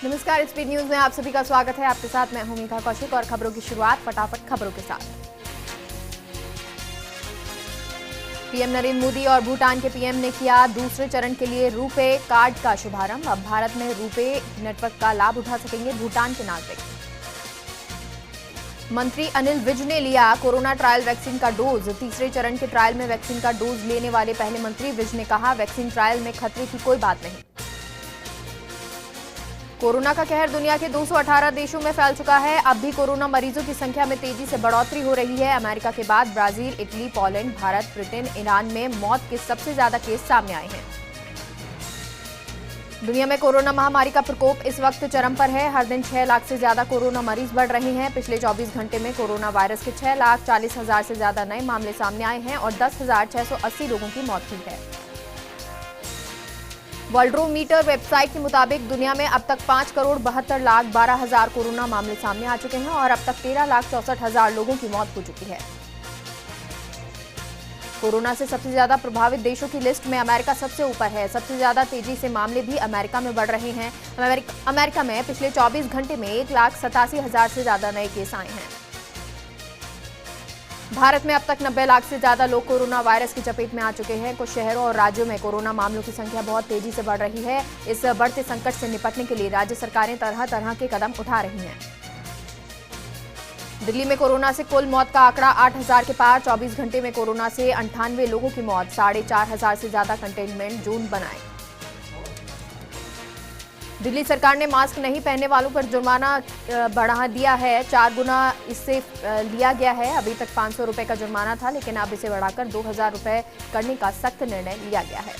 नमस्कार, speed news में आप सभी का स्वागत है। आपके साथ मैं हूं मीका कौशिक और खबरों की शुरुआत फटाफट खबरों के साथ। पीएम नरेंद्र मोदी और भूटान के पीएम ने किया दूसरे चरण के लिए रुपे कार्ड का शुभारंभ। अब भारत में रुपे नेटवर्क का लाभ उठा सकेंगे भूटान के नागरिक। मंत्री अनिल विज ने लिया कोरोना ट्रायल वैक्सीन का डोज। तीसरे चरण के ट्रायल में वैक्सीन का डोज लेने वाले पहले मंत्री विज ने कहा, वैक्सीन ट्रायल में खतरे की कोई बात नहीं। कोरोना का कहर दुनिया के 218 देशों में फैल चुका है। अब भी कोरोना मरीजों की संख्या में तेजी से बढ़ोतरी हो रही है। अमेरिका के बाद Brazil, Italy, Poland, Bharat, Britain, Iran में मौत के सबसे ज्यादा केस सामने आए हैं। दुनिया में कोरोना महामारी का प्रकोप इस वक्त चरम पर है। हर दिन 6 लाख से ज्यादा कोरोना मरीज बढ़ रहे हैं। पिछले 24 घंटे में कोरोना वायरस के 6,40,000 से ज्यादा नए मामले सामने आए हैं और 10,680 लोगों की मौत हुई है। वर्ल्डोमीटर वेबसाइट के मुताबिक दुनिया में अब तक 5,72,12,000 कोरोना मामले सामने आ चुके हैं और अब तक 13,64,000 लोगों की मौत हो चुकी है। कोरोना से सबसे ज्यादा प्रभावित देशों की लिस्ट में अमेरिका सबसे ऊपर है। सबसे ज्यादा तेजी से मामले भी अमेरिका में बढ़ रहे हैं। अमेरिका में पिछले 24 घंटे में 1,87,000 से ज्यादा नए केस आए हैं। भारत में अब तक 90 लाख से ज्यादा लोग कोरोना वायरस की चपेट में आ चुके हैं। कुछ शहरों और राज्यों में कोरोना मामलों की संख्या बहुत तेजी से बढ़ रही है। इस बढ़ते संकट से निपटने के लिए राज्य सरकारें तरह तरह के कदम उठा रही हैं। दिल्ली में कोरोना से कुल मौत का आंकड़ा 8,000 के पार। 24 घंटे में कोरोना से 98 लोगों की मौत। 4,500 से ज्यादा कंटेनमेंट जोन बनाए। दिल्ली सरकार ने मास्क नहीं पहनने वालों पर जुर्माना बढ़ा दिया है। 4 गुना इससे लिया गया है। अभी तक 500 रुपए का जुर्माना था, लेकिन अब इसे बढ़ाकर 2,000 रुपए करने का सख्त निर्णय लिया गया है।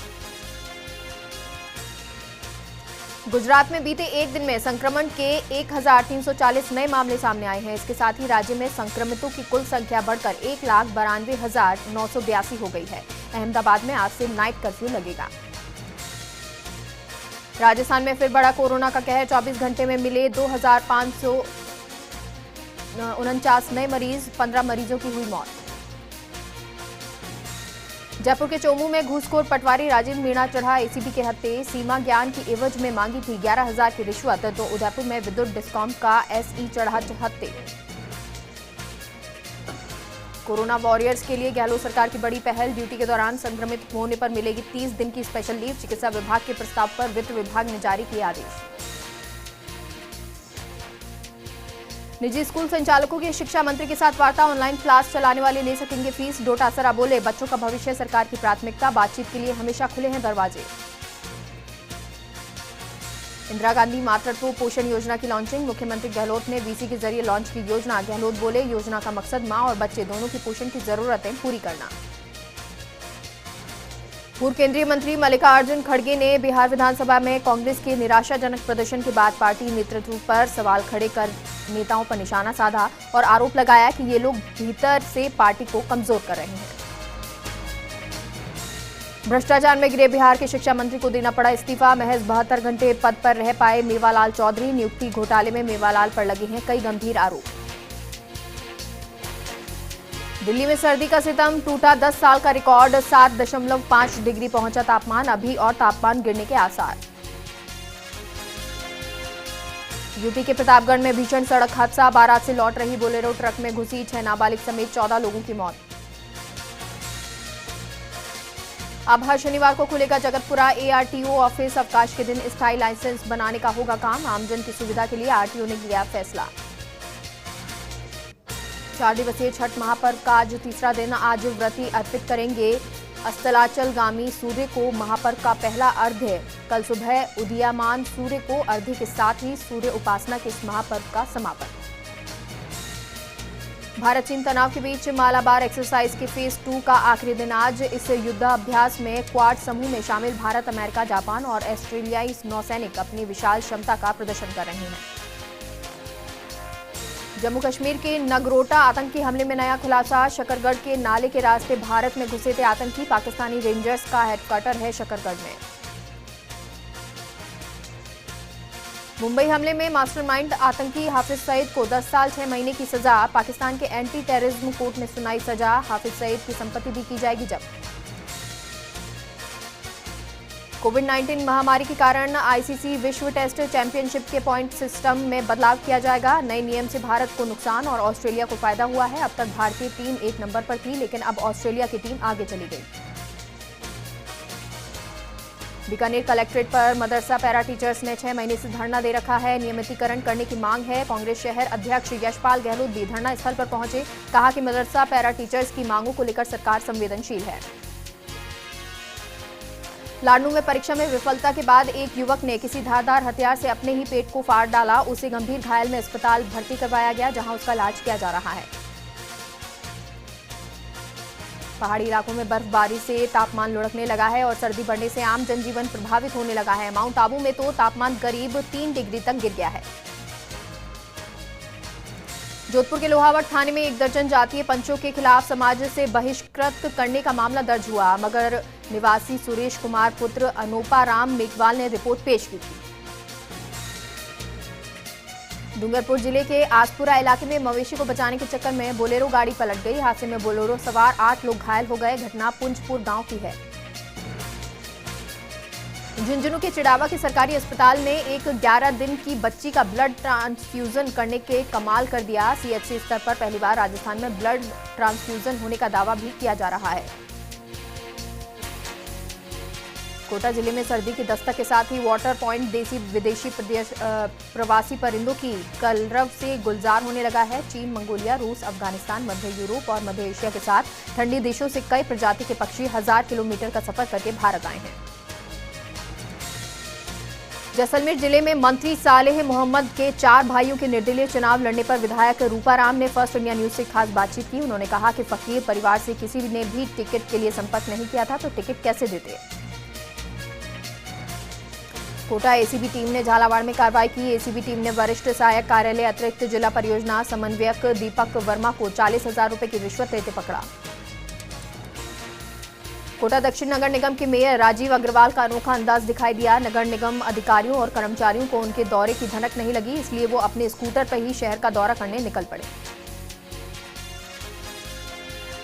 गुजरात में बीते एक दिन में संक्रमण के 1,340 नए मामले सामने आए हैं। इसके साथ ही राज्य में संक्रमितों की कुल संख्या बढ़कर 1,92,982 हो गई है। अहमदाबाद में आज से नाइट कर्फ्यू लगेगा। राजस्थान में फिर बड़ा कोरोना का कहर। 24 घंटे में मिले 2,549 नए मरीज। 15 मरीजों की हुई मौत। जयपुर के चोमू में घूसखोर पटवारी राजेंद्र मीणा चढ़ा एसीबी के हत्थे। सीमा ज्ञान की एवज में मांगी थी 11,000 की रिश्वत। तो उदयपुर में विद्युत डिस्कॉम का एसई चढ़ा हत्थे। कोरोना वॉरियर्स के लिए गहलोत सरकार की बड़ी पहल। ड्यूटी के दौरान संक्रमित होने पर मिलेगी 30 दिन की स्पेशल लीव। चिकित्सा विभाग के प्रस्ताव पर वित्त विभाग ने जारी किया आदेश। निजी स्कूल संचालकों की शिक्षा मंत्री के साथ वार्ता। ऑनलाइन क्लास चलाने वाले ले सकेंगे फीस। डोटासरा बोले, बच्चों का भविष्य सरकार की प्राथमिकता। बातचीत के लिए हमेशा खुले हैं दरवाजे। इंदिरा गांधी मातृत्व पोषण योजना की लॉन्चिंग। मुख्यमंत्री गहलोत ने वीसी के जरिए लॉन्च की योजना। गहलोत बोले, योजना का मकसद मां और बच्चे दोनों की पोषण की जरूरतें पूरी करना। पूर्व केंद्रीय मंत्री मल्लिकार्जुन खड़गे ने बिहार विधानसभा में कांग्रेस के निराशाजनक प्रदर्शन के बाद पार्टी नेतृत्व पर सवाल खड़े कर नेताओं पर निशाना साधा और आरोप लगाया कि ये लोग भीतर से पार्टी को कमजोर कर रहे हैं। भ्रष्टाचार में गिरे बिहार के शिक्षा मंत्री को देना पड़ा इस्तीफा। महज 72 घंटे पद पर रह पाए मेवालाल चौधरी। नियुक्ति घोटाले में मेवालाल पर लगे हैं कई गंभीर आरोप। दिल्ली में सर्दी का सितम। टूटा 10 साल का रिकॉर्ड। 7.5 डिग्री पहुंचा तापमान। अभी और तापमान गिरने के आसार। यूपी के प्रतापगढ़ में भीषण सड़क हादसा। बारात से लौट रही बोलेरो ट्रक में घुसी। 6 नाबालिग समेत 14 लोगों की मौत। अब हर शनिवार को खुलेगा जगतपुरा एआरटीओ ऑफिस। अवकाश के दिन स्थायी लाइसेंस बनाने का होगा काम। आमजन की सुविधा के लिए आरटीओ ने लिया फैसला। 4 दिवसीय छठ महापर्व का आज तीसरा दिन। आज व्रती अर्पित करेंगे अस्ताचलगामी सूर्य को महापर्व का पहला अर्घ्य। कल सुबह उदीयमान सूर्य को अर्घ्य के साथ ही सूर्य उपासना के इस महापर्व का समापन। भारत चीन तनाव के बीच मालाबार एक्सरसाइज के फेज 2 का आखिरी दिन आज। इस युद्धाभ्यास में क्वाड समूह में शामिल भारत, अमेरिका, जापान और ऑस्ट्रेलियाई नौसैनिक अपनी विशाल क्षमता का प्रदर्शन कर रहे हैं। जम्मू कश्मीर के नगरोटा आतंकी हमले में नया खुलासा। शकरगढ़ के नाले के रास्ते भारत में घुसे थे आतंकी। पाकिस्तानी रेंजर्स का हेडक्वार्टर है शकरगढ़ में। मुंबई हमले में मास्टरमाइंड आतंकी हाफिज सईद को 10 साल 6 महीने की सजा। पाकिस्तान के एंटी टेररिज्म कोर्ट ने सुनाई सजा। हाफिज सईद की संपत्ति भी की जाएगी जब्त। कोविड-19 महामारी के कारण आईसीसी विश्व टेस्ट चैंपियनशिप के पॉइंट सिस्टम में बदलाव किया जाएगा। नए नियम से भारत को नुकसान और ऑस्ट्रेलिया को फायदा हुआ है। अब तक भारतीय टीम 1 नंबर पर थी, लेकिन अब ऑस्ट्रेलिया की टीम आगे चली गई। बीकानेर कलेक्ट्रेट पर मदरसा पैरा टीचर्स ने 6 महीने से धरना दे रखा है। नियमितीकरण करने की मांग है। कांग्रेस शहर अध्यक्ष यशपाल गहलोत भी धरना स्थल पर पहुंचे। कहा कि मदरसा पैरा टीचर्स की मांगों को लेकर सरकार संवेदनशील है। लाडनू में परीक्षा में विफलता के बाद एक युवक ने किसी धारदार हथियार से अपने ही पेट को फाड़ डाला। उसे गंभीर घायल में अस्पताल भर्ती करवाया गया, जहां उसका इलाज किया जा रहा है। पहाड़ी इलाकों में बर्फबारी से तापमान लुढ़कने लगा है और सर्दी बढ़ने से आम जनजीवन प्रभावित होने लगा है। माउंट आबू में तो तापमान करीब 3 डिग्री तक गिर गया है। जोधपुर के लोहावट थाने में 1 दर्जन जातीय पंचों के खिलाफ समाज से बहिष्कृत करने का मामला दर्ज हुआ। मगर निवासी सुरेश कुमार पुत्र अनोपा राम मेघवाल ने रिपोर्ट पेश की थी। डूंगरपुर जिले के आसपुरा इलाके में मवेशी को बचाने के चक्कर में बोलेरो गाड़ी पलट गई। हादसे में बोलेरो सवार 8 लोग घायल हो गए। घटना पुंजपुर गांव की है। झुंझुनू के चिड़ावा के सरकारी अस्पताल ने एक 11 दिन की बच्ची का ब्लड ट्रांसफ्यूजन करने के कमाल कर दिया। सीएचसी स्तर पर पहली बार राजस्थान में ब्लड ट्रांसफ्यूजन होने का दावा भी किया जा रहा है। कोटा जिले में सर्दी की दस्तक के साथ ही वाटर पॉइंट देसी विदेशी प्रवासी परिंदों की कलरव से गुलजार होने लगा है। चीन, मंगोलिया, रूस, अफगानिस्तान, मध्य यूरोप और मध्य एशिया के साथ ठंडी देशों से कई प्रजाति के पक्षी 1000 किलोमीटर का सफर करके भारत आए हैं। जैसलमेर जिले में मंत्री सालेह मोहम्मद के 4 भाइयों के निर्दलीय चुनाव लड़ने पर विधायक रूपाराम ने फर्स्ट इंडिया न्यूज से खास बातचीत की। उन्होंने कहा कि फकीर परिवार से किसी ने भी टिकट के लिए संपर्क नहीं किया था, तो टिकट कैसे देते। कोटा एसीबी टीम ने झालावाड़ में कार्रवाई की। एसीबी टीम ने वरिष्ठ सहायक कार्यालय अतिरिक्त जिला परियोजना समन्वयक दीपक वर्मा को 40,000 रुपए की रिश्वत लेते पकड़ा। कोटा दक्षिण नगर निगम के मेयर राजीव अग्रवाल का अनोखा अंदाज दिखाई दिया। नगर निगम अधिकारियों और कर्मचारियों को उनके दौरे की धनक नहीं लगी, इसलिए वो अपने स्कूटर पर ही शहर का दौरा करने निकल पड़े।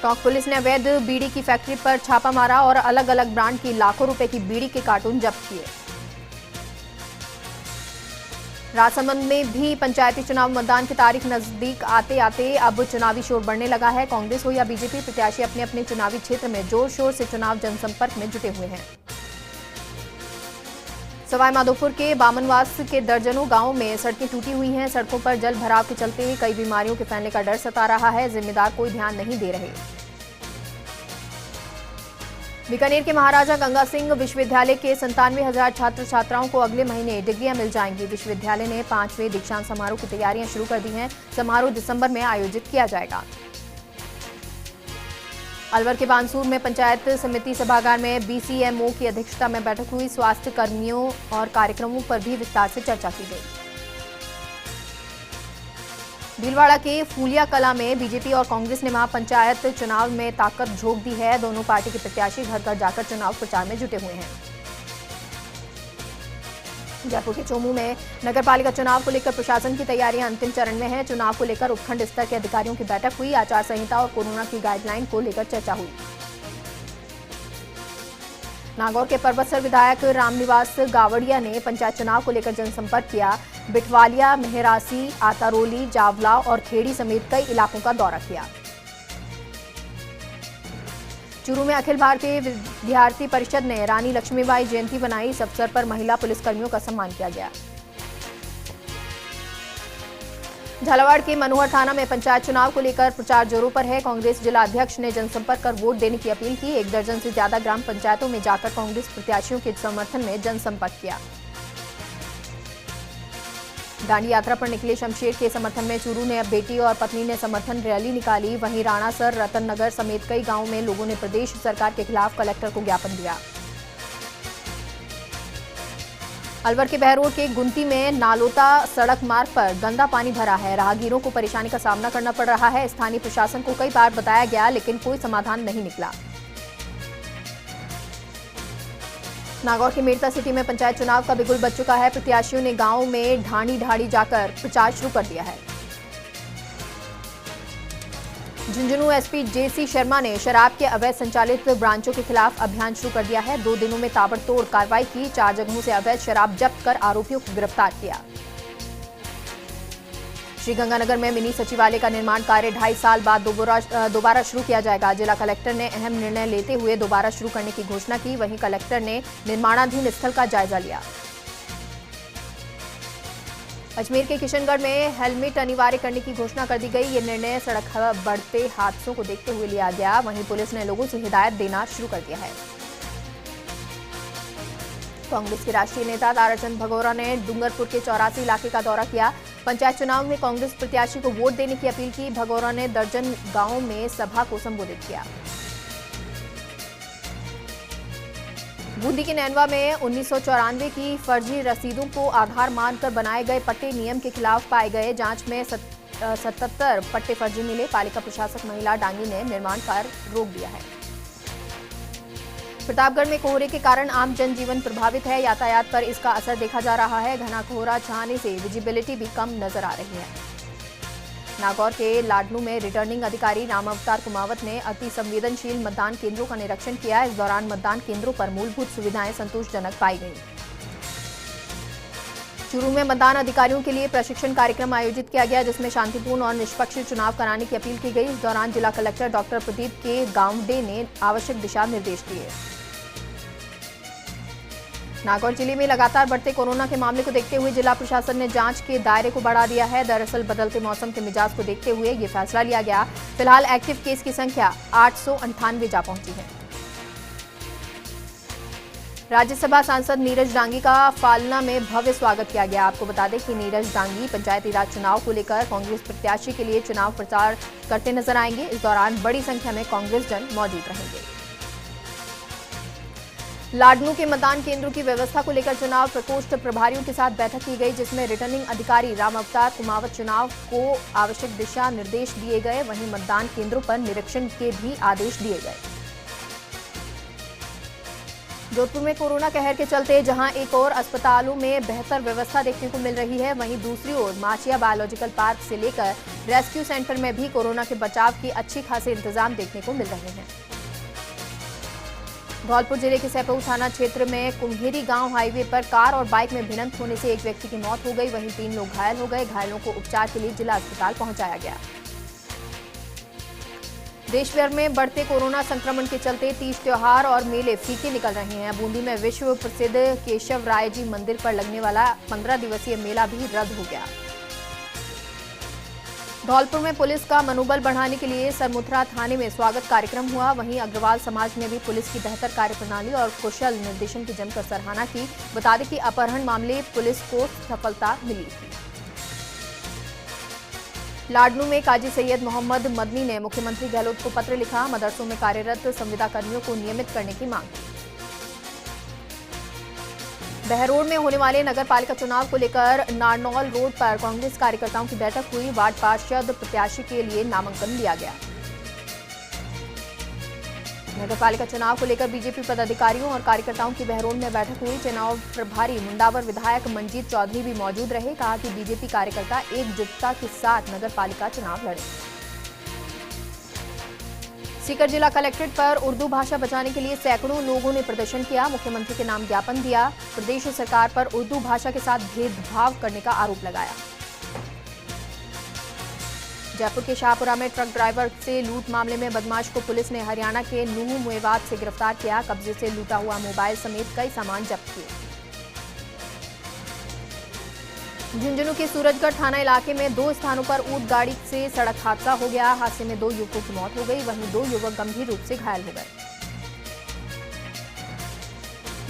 टोंक पुलिस ने अवैध बीड़ी की फैक्ट्री पर छापा मारा और अलग अलग ब्रांड की लाखों रुपए की बीड़ी के कार्टून जब्त किए। राजसमंद में भी पंचायती चुनाव मतदान की तारीख नजदीक आते आते अब चुनावी शोर बढ़ने लगा है। कांग्रेस हो या बीजेपी, प्रत्याशी अपने अपने चुनावी क्षेत्र में जोर शोर से चुनाव जनसंपर्क में जुटे हुए हैं। सवाई माधोपुर के बामनवास के दर्जनों गांवों में सड़कें टूटी हुई हैं। सड़कों पर जल भराव के चलते कई बीमारियों के फैलने का डर सता रहा है। जिम्मेदार कोई ध्यान नहीं दे रहे। बीकानेर के महाराजा गंगा सिंह विश्वविद्यालय के 97,000 छात्र छात्राओं को अगले महीने डिग्रियां मिल जाएंगी। विश्वविद्यालय ने 5वें दीक्षांत समारोह की तैयारियां शुरू कर दी हैं। समारोह दिसंबर में आयोजित किया जाएगा। अलवर के बानसूर में पंचायत समिति सभागार में बीसीएमओ की अध्यक्षता में बैठक हुई। स्वास्थ्य कर्मियों और कार्यक्रमों पर भी विस्तार से चर्चा की गई। भीलवाड़ा के फूलिया कला में बीजेपी और कांग्रेस ने महापंचायत चुनाव में ताकत झोंक दी है। दोनों पार्टी के प्रत्याशी घर घर जाकर चुनाव प्रचार में जुटे हुए हैं। जयपुर के चोमू में नगरपालिका चुनाव को लेकर प्रशासन की तैयारियां अंतिम चरण में है। चुनाव को लेकर उपखंड स्तर के अधिकारियों की बैठक हुई। आचार संहिता और कोरोना की गाइडलाइन को लेकर चर्चा हुई। नागौर के पर्वतसर विधायक रामनिवास गावड़िया ने पंचायत चुनाव को लेकर जनसंपर्क किया। बिटवालिया, मेहरासी, आतारोली, जावला और खेड़ी समेत कई इलाकों का दौरा किया। चूरू में अखिल भारतीय विद्यार्थी परिषद ने रानी लक्ष्मीबाई जयंती बनाई। इस अवसर पर महिला पुलिसकर्मियों का सम्मान किया गया। झालावाड़ के मनोहर थाना में पंचायत चुनाव को लेकर प्रचार जोरों पर है। कांग्रेस जिला अध्यक्ष ने जनसंपर्क कर वोट देने की अपील की। 1 दर्जन से ज्यादा ग्राम पंचायतों में जाकर कांग्रेस प्रत्याशियों के समर्थन में जनसंपर्क किया। दांडी यात्रा पर निकले शमशेर के समर्थन में चूरू ने अब बेटी और पत्नी ने समर्थन रैली निकाली। वहीं राणासर, रतन नगर समेत कई गांवों में लोगों ने प्रदेश सरकार के खिलाफ कलेक्टर को ज्ञापन दिया। अलवर के बहरोड के गुंती में नालोता सड़क मार्ग पर गंदा पानी भरा है। राहगीरों को परेशानी का सामना करना पड़ रहा है। स्थानीय प्रशासन को कई बार बताया गया, लेकिन कोई समाधान नहीं निकला। नागौर के मेड़ता सिटी में पंचायत चुनाव का बिगुल बज चुका है। प्रत्याशियों ने गांव में ढाणी ढाड़ी जाकर प्रचार शुरू कर दिया है। झुंझुनू एसपी जेसी शर्मा ने शराब के अवैध संचालित ब्रांचों के खिलाफ अभियान शुरू कर दिया है। 2 दिनों में ताबड़तोड़ कार्रवाई की, 4 जगहों से अवैध शराब जब्त कर आरोपियों को गिरफ्तार किया। श्रीगंगानगर में मिनी सचिवालय का निर्माण कार्य 2.5 साल बाद दोबारा शुरू किया जाएगा। जिला कलेक्टर ने अहम निर्णय लेते हुए दोबारा शुरू करने की घोषणा की। वहीं कलेक्टर ने निर्माणाधीन स्थल का जायजा लिया। अजमेर के किशनगढ़ में हेलमेट अनिवार्य करने की घोषणा कर दी गई। ये निर्णय सड़क बढ़ते हादसों को देखते हुए लिया गया। वहीं पुलिस ने लोगों से हिदायत देना शुरू कर दिया है। कांग्रेस के राष्ट्रीय नेता ताराचंद भगौरा ने डूंगरपुर के 84 इलाके का दौरा किया। पंचायत चुनाव में कांग्रेस प्रत्याशी को वोट देने की अपील की। भगौरा ने दर्जन गांवों में सभा को संबोधित किया। बूंदी के नैनवा में 1994 की फर्जी रसीदों को आधार मानकर बनाए गए पट्टे नियम के खिलाफ पाए गए। जांच में 77 पट्टे फर्जी मिले। पालिका प्रशासक महिला डांगी ने निर्माण कार्य रोक दिया है। प्रतापगढ़ में कोहरे के कारण आम जनजीवन प्रभावित है। यातायात पर इसका असर देखा जा रहा है। घना कोहरा छाने से विजिबिलिटी भी कम नजर आ रही है। नागौर के लाडनू में रिटर्निंग अधिकारी राम अवतार कुमावत ने अति संवेदनशील मतदान केंद्रों का निरीक्षण किया। इस दौरान मतदान केंद्रों पर मूलभूत सुविधाएं संतोषजनक पाई गईं। चूरू में मतदान अधिकारियों के लिए प्रशिक्षण कार्यक्रम आयोजित किया गया, जिसमें शांतिपूर्ण और निष्पक्ष चुनाव कराने की अपील की गई। इस दौरान जिला कलेक्टर डॉक्टर प्रदीप के गावडे ने आवश्यक दिशा निर्देश दिए। नागौर जिले में लगातार बढ़ते कोरोना के मामले को देखते हुए जिला प्रशासन ने जांच के दायरे को बढ़ा दिया है। दरअसल बदलते मौसम के मिजाज को देखते हुए ये फैसला लिया गया। फिलहाल एक्टिव केस की संख्या 898 जा पहुंची है। राज्यसभा सांसद नीरज डांगी का फालना में भव्य स्वागत किया गया। आपको बता दें कि नीरज डांगी पंचायती राज चुनाव को लेकर कांग्रेस प्रत्याशी के लिए चुनाव प्रचार करते नजर आएंगे। इस दौरान बड़ी संख्या में कांग्रेस जन मौजूद रहेंगे। लाडनू के मतदान केंद्रों की व्यवस्था को लेकर चुनाव प्रकोष्ठ प्रभारियों के साथ बैठक की गई, जिसमें रिटर्निंग अधिकारी राम अवतार कुमावत चुनाव को आवश्यक दिशा निर्देश दिए गए। वहीं मतदान केंद्रों पर निरीक्षण के भी आदेश दिए गए। जोधपुर में कोरोना कहर के चलते जहां एक और अस्पतालों में बेहतर व्यवस्था देखने को मिल रही है, वहीं दूसरी ओर माचिया बायोलॉजिकल पार्क से लेकर रेस्क्यू सेंटर में भी कोरोना के बचाव की अच्छी खासे इंतजाम देखने को मिल रहे हैं। धौलपुर जिले के सैपऊ थाना क्षेत्र में कुम्हेरी गांव हाईवे पर कार और बाइक में भिड़ंत होने से एक व्यक्ति की मौत हो गई। वहीं 3 लोग घायल हो गए। घायलों को उपचार के लिए जिला अस्पताल पहुंचाया गया। देश भर में बढ़ते कोरोना संक्रमण के चलते तीज त्योहार और मेले फीके निकल रहे हैं। बूंदी में विश्व प्रसिद्ध केशव राय जी मंदिर पर लगने वाला 15 दिवसीय मेला भी रद्द हो गया। धौलपुर में पुलिस का मनोबल बढ़ाने के लिए सरमुथरा थाने में स्वागत कार्यक्रम हुआ। वहीं अग्रवाल समाज ने भी पुलिस की बेहतर कार्यप्रणाली और कुशल निर्देशन की जमकर सराहना की। बता दें कि अपहरण मामले पुलिस को सफलता मिली थी। लाडनू में काजी सैयद मोहम्मद मदनी ने मुख्यमंत्री गहलोत को पत्र लिखा। मदरसों में कार्यरत संविदा कर्मियों को नियमित करने की मांग की। बहरोड में होने वाले नगर पालिका चुनाव को लेकर नारनौल रोड पर कांग्रेस कार्यकर्ताओं की बैठक हुई। वार्ड पार्षद प्रत्याशी के लिए नामांकन लिया गया। नगर पालिका चुनाव को लेकर बीजेपी पदाधिकारियों और कार्यकर्ताओं की बहरोड में बैठक हुई। चुनाव प्रभारी मुंडावर विधायक मंजीत चौधरी भी मौजूद रहे। कहा कि बीजेपी कार्यकर्ता एकजुटता के साथ नगर पालिका चुनाव लड़े। सीकर जिला कलेक्ट्रेट पर उर्दू भाषा बचाने के लिए सैकड़ों लोगों ने प्रदर्शन किया। मुख्यमंत्री के नाम ज्ञापन दिया। प्रदेश सरकार पर उर्दू भाषा के साथ भेदभाव करने का आरोप लगाया। जयपुर के शाहपुरा में ट्रक ड्राइवर से लूट मामले में बदमाश को पुलिस ने हरियाणा के नूह मेवात से गिरफ्तार किया। कब्जे से लूटा हुआ मोबाइल समेत कई सामान जब्त किए। झुंझुनू के सूरजगढ़ थाना इलाके में 2 स्थानों पर ऊंट गाड़ी से सड़क हादसा हो गया। हादसे में 2 युवकों की मौत हो गई। वहीं 2 युवक गंभीर रूप से घायल हो गए।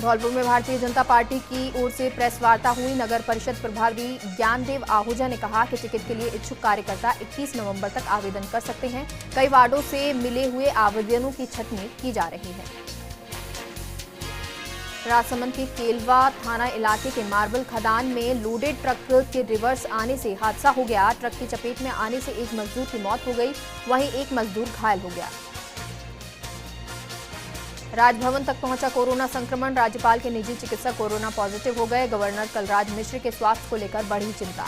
धौलपुर में भारतीय जनता पार्टी की ओर से प्रेस वार्ता हुई। नगर परिषद प्रभारी ज्ञानदेव आहूजा ने कहा कि टिकट के लिए इच्छुक कार्यकर्ता 21 नवंबर तक आवेदन कर सकते हैं। कई वार्डों से मिले हुए आवेदनों की छंटनी की जा रही है। राजसमंद के केलवा थाना इलाके के मार्बल खदान में लोडेड ट्रक के रिवर्स आने से हादसा हो गया। ट्रक की चपेट में आने से एक मजदूर की मौत हो गई। वहीं एक मजदूर घायल हो गया। राजभवन तक पहुंचा कोरोना संक्रमण। राज्यपाल के निजी चिकित्सक कोरोना पॉजिटिव हो गए। गवर्नर कलराज मिश्र के स्वास्थ्य को लेकर बढ़ी चिंता।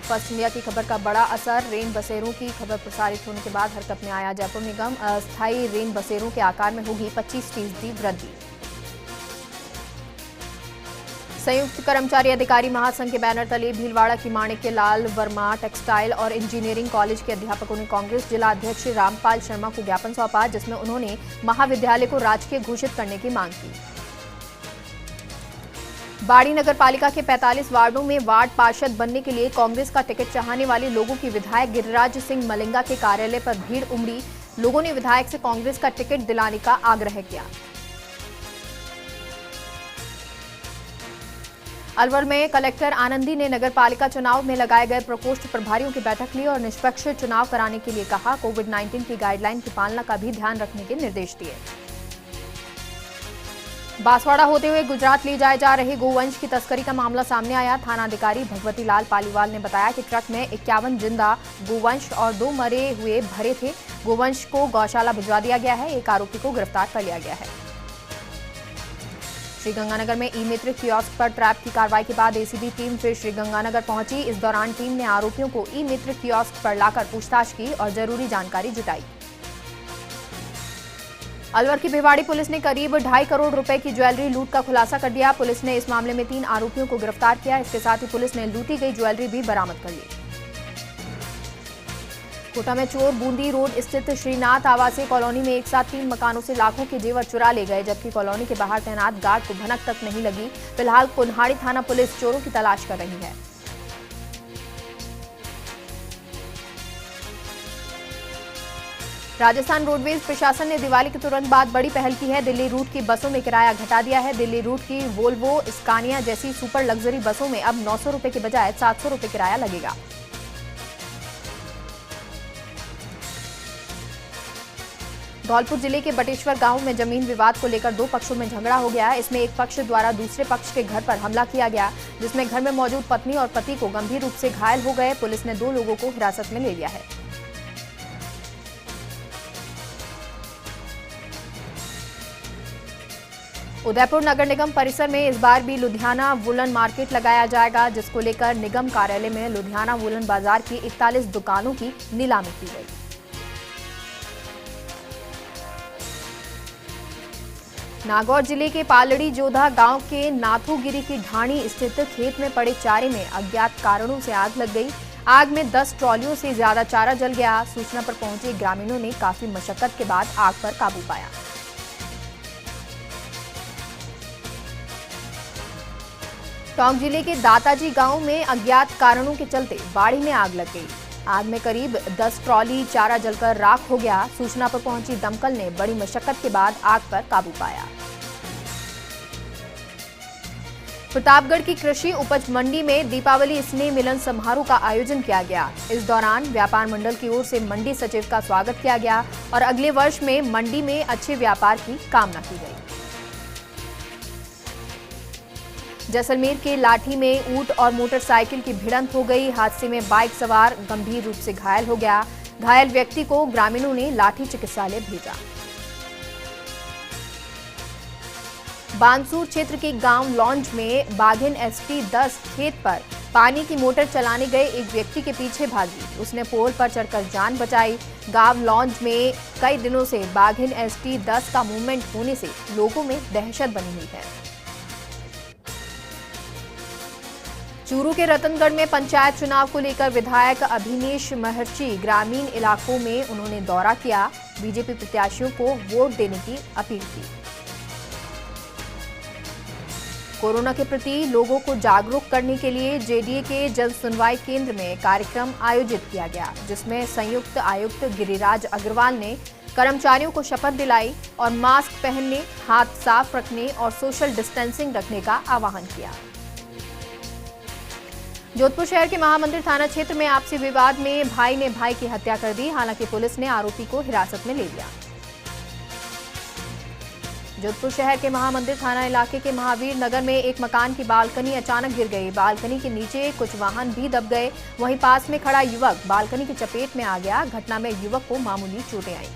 फर्स्ट इंडिया की खबर का बड़ा असर, रेन बसेरों की खबर प्रसारित होने के बाद हरकत में आया जयपुर निगम। अस्थायी रेन बसेरों के आकार में होगी 25% वृद्धि। संयुक्त कर्मचारी अधिकारी महासंघ के बैनर तले भीलवाड़ा की माणिक्य लाल वर्मा टेक्सटाइल और इंजीनियरिंग कॉलेज के अध्यापकों ने कांग्रेस जिला अध्यक्ष रामपाल शर्मा को ज्ञापन सौंपा, जिसमें उन्होंने महाविद्यालय को राजकीय घोषित करने की मांग की। बाड़ी नगर पालिका के 45 वार्डों में वार्ड पार्षद बनने के लिए कांग्रेस का टिकट चाहने वाले लोगों की विधायक गिरिराज सिंह मलिंगा के कार्यालय पर भीड़ उमड़ी। लोगों ने विधायक से कांग्रेस का टिकट दिलाने का आग्रह किया। अलवर में कलेक्टर आनंदी ने नगर पालिका चुनाव में लगाए गए प्रकोष्ठ प्रभारियों की बैठक ली और निष्पक्ष चुनाव कराने के लिए कहा। कोविड-19 की गाइडलाइन की पालना का भी ध्यान रखने के निर्देश दिए। बांसवाड़ा होते हुए गुजरात ले जाए जा रहे गोवंश की तस्करी का मामला सामने आया। थानाधिकारी भगवती लाल पालीवाल ने बताया कि ट्रक में 51 जिंदा गोवंश और 2 मरे हुए भरे थे। गोवंश को गौशाला भिजवा दिया गया है। एक आरोपी को गिरफ्तार कर लिया गया है। श्रीगंगानगर में ई मित्र कियोस्क पर ट्रैप की कार्रवाई के बाद एसीबी टीम फिर श्रीगंगानगर पहुंची। इस दौरान टीम ने आरोपियों को ई मित्र कियोस्क पर लाकर पूछताछ की और जरूरी जानकारी जुटाई। अलवर की भिवाड़ी पुलिस ने करीब 2.5 करोड़ रुपए की ज्वेलरी लूट का खुलासा कर दिया। पुलिस ने इस मामले में 3 आरोपियों को गिरफ्तार किया। इसके साथ ही पुलिस ने लूटी गई ज्वेलरी भी बरामद कर ली। कोटा में चोर बूंदी रोड स्थित श्रीनाथ आवासीय कॉलोनी में एक साथ 3 मकानों से लाखों के जेवर चुरा ले गए, जबकि कॉलोनी के बाहर तैनात गार्ड को भनक तक नहीं लगी। फिलहाल कुन्हाड़ी थाना पुलिस चोरों की तलाश कर रही है। राजस्थान रोडवेज प्रशासन ने दिवाली के तुरंत बाद बड़ी पहल की है। दिल्ली रूट की बसों में किराया घटा दिया है। दिल्ली रूट की वोल्वो, स्कानिया जैसी सुपर लग्जरी बसों में अब 900 रुपए के बजाय 700 रुपए किराया लगेगा। धौलपुर जिले के बटेश्वर गांव में जमीन विवाद को लेकर 2 पक्षों में झगड़ा हो गया। इसमें एक पक्ष द्वारा दूसरे पक्ष के घर पर हमला किया गया, जिसमें घर में मौजूद पत्नी और पति को गंभीर रूप से घायल हो गए। पुलिस ने 2 लोगों को हिरासत में ले लिया है। उदयपुर नगर निगम परिसर में इस बार भी लुधियाना वुलन मार्केट लगाया जाएगा, जिसको लेकर निगम कार्यालय में लुधियाना वुलन बाजार की 41 दुकानों की नीलामी की गई। नागौर जिले के पालड़ी जोधा गांव के नाथूगिरी की ढाणी स्थित खेत में पड़े चारे में अज्ञात कारणों से आग लग गई। आग में 10 ट्रॉलियों से ज्यादा चारा जल गया। सूचना पर पहुंचे ग्रामीणों ने काफी मशक्कत के बाद आग पर काबू पाया। टोंक जिले के दाताजी गांव में अज्ञात कारणों के चलते बाड़ी में आग लग गई। आग में करीब 10 ट्रॉली चारा जलकर राख हो गया। सूचना पर पहुंची दमकल ने बड़ी मशक्कत के बाद आग पर काबू पाया। प्रतापगढ़ की कृषि उपज मंडी में दीपावली स्नेह मिलन समारोह का आयोजन किया गया। इस दौरान व्यापार मंडल की ओर से मंडी सचिव का स्वागत किया गया और अगले वर्ष में मंडी में अच्छे व्यापार की कामना की गई। जैसलमेर के लाठी में ऊंट और मोटरसाइकिल की भिड़ंत हो गई। हादसे में बाइक सवार गंभीर रूप से घायल हो गया। घायल व्यक्ति को ग्रामीणों ने लाठी चिकित्सालय भेजा। बानसूर क्षेत्र के गांव लॉन्ज में बाघिन एसटी 10 खेत पर पानी की मोटर चलाने गए एक व्यक्ति के पीछे भागी। उसने पोल पर चढ़कर जान बचाई। गांव लॉन्ज में कई दिनों से बाघिन एसटी 10 का मूवमेंट होने से लोगों में दहशत बनी हुई है। चूरू के रतनगढ़ में पंचायत चुनाव को लेकर विधायक अभिनेश महर्षि ग्रामीण इलाकों में उन्होंने दौरा किया। बीजेपी प्रत्याशियों को वोट देने की अपील की। कोरोना के प्रति लोगों को जागरूक करने के लिए जेडीए के जन सुनवाई केंद्र में कार्यक्रम आयोजित किया गया, जिसमें संयुक्त आयुक्त गिरिराज अग्रवाल ने कर्मचारियों को शपथ दिलाई और मास्क पहनने, हाथ साफ रखने और सोशल डिस्टेंसिंग रखने का आह्वान किया। जोधपुर शहर के महामंदिर थाना क्षेत्र में आपसी विवाद में भाई ने भाई की हत्या कर दी। हालांकि पुलिस ने आरोपी को हिरासत में ले लिया। जोधपुर शहर के महामंदिर थाना इलाके के महावीर नगर में एक मकान की बालकनी अचानक गिर गई। बालकनी के नीचे कुछ वाहन भी दब गए। वहीं पास में खड़ा युवक बालकनी की चपेट में आ गया। घटना में युवक को मामूली चोटें आईं।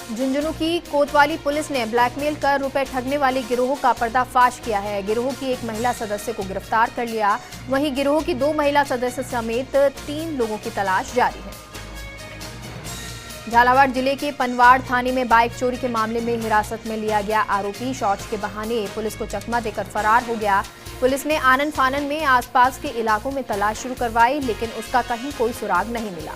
झुंझुनू की कोतवाली पुलिस ने ब्लैकमेल कर रुपए ठगने वाले गिरोह का पर्दाफाश किया है। गिरोह की एक महिला सदस्य को गिरफ्तार कर लिया। वहीं गिरोह की 2 महिला सदस्य समेत 3 लोगों की तलाश जारी है। झालावाड़ जिले के पनवाड़ थाने में बाइक चोरी के मामले में हिरासत में लिया गया आरोपी शौच के बहाने पुलिस को चकमा देकर फरार हो गया। पुलिस ने आनन फानन में आसपास के इलाकों में तलाश शुरू करवाई, लेकिन उसका कहीं कोई सुराग नहीं मिला।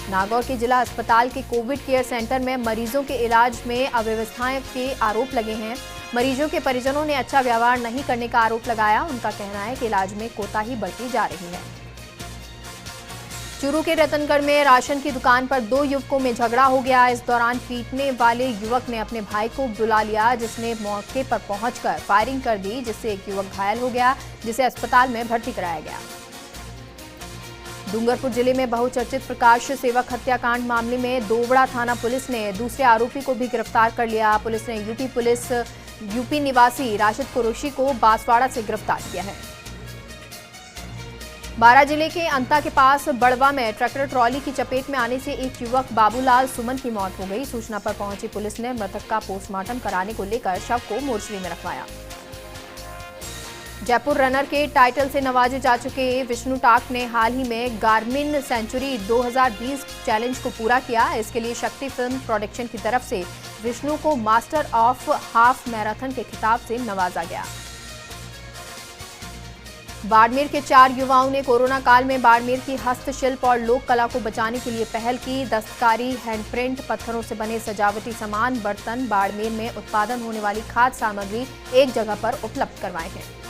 नागौर के जिला अस्पताल के कोविड केयर सेंटर में मरीजों के इलाज में अव्यवस्थाएं के आरोप लगे हैं। मरीजों के परिजनों ने अच्छा व्यवहार नहीं करने का आरोप लगाया। उनका कहना है कि इलाज में कोताही बरती जा रही है। चूरू के रतनगढ़ में राशन की दुकान पर 2 युवकों में झगड़ा हो गया। इस दौरान पीटने वाले युवक ने अपने भाई को बुला लिया, जिसने मौके पर पहुंचकर फायरिंग कर दी, जिससे एक युवक घायल हो गया, जिसे अस्पताल में भर्ती कराया गया। डूंगरपुर जिले में बहुचर्चित प्रकाश सेवक हत्याकांड मामले में दोवड़ा थाना पुलिस ने दूसरे आरोपी को भी गिरफ्तार कर लिया। पुलिस ने यूपी निवासी राशिद कुरैशी को बांसवाड़ा से गिरफ्तार किया है। बारां जिले के अंता के पास बड़वा में ट्रैक्टर ट्रॉली की चपेट में आने से एक युवक बाबूलाल सुमन की मौत हो गई। सूचना पर पहुंची पुलिस ने मृतक का पोस्टमार्टम कराने को लेकर शव को मोर्चरी में रखवाया। जयपुर रनर के टाइटल से नवाजे जा चुके विष्णु टाक ने हाल ही में गार्मिन सेंचुरी 2020 चैलेंज को पूरा किया। इसके लिए शक्ति फिल्म प्रोडक्शन की तरफ से विष्णु को मास्टर ऑफ हाफ मैराथन के खिताब से नवाजा गया। बाड़मेर के 4 युवाओं ने कोरोना काल में बाड़मेर की हस्तशिल्प और लोक कला को बचाने के लिए पहल की। दस्तकारी, हैंडप्रिंट, पत्थरों से बने सजावटी सामान, बर्तन, बाड़मेर में उत्पादन होने वाली खाद्य सामग्री एक जगह पर उपलब्ध करवाए हैं।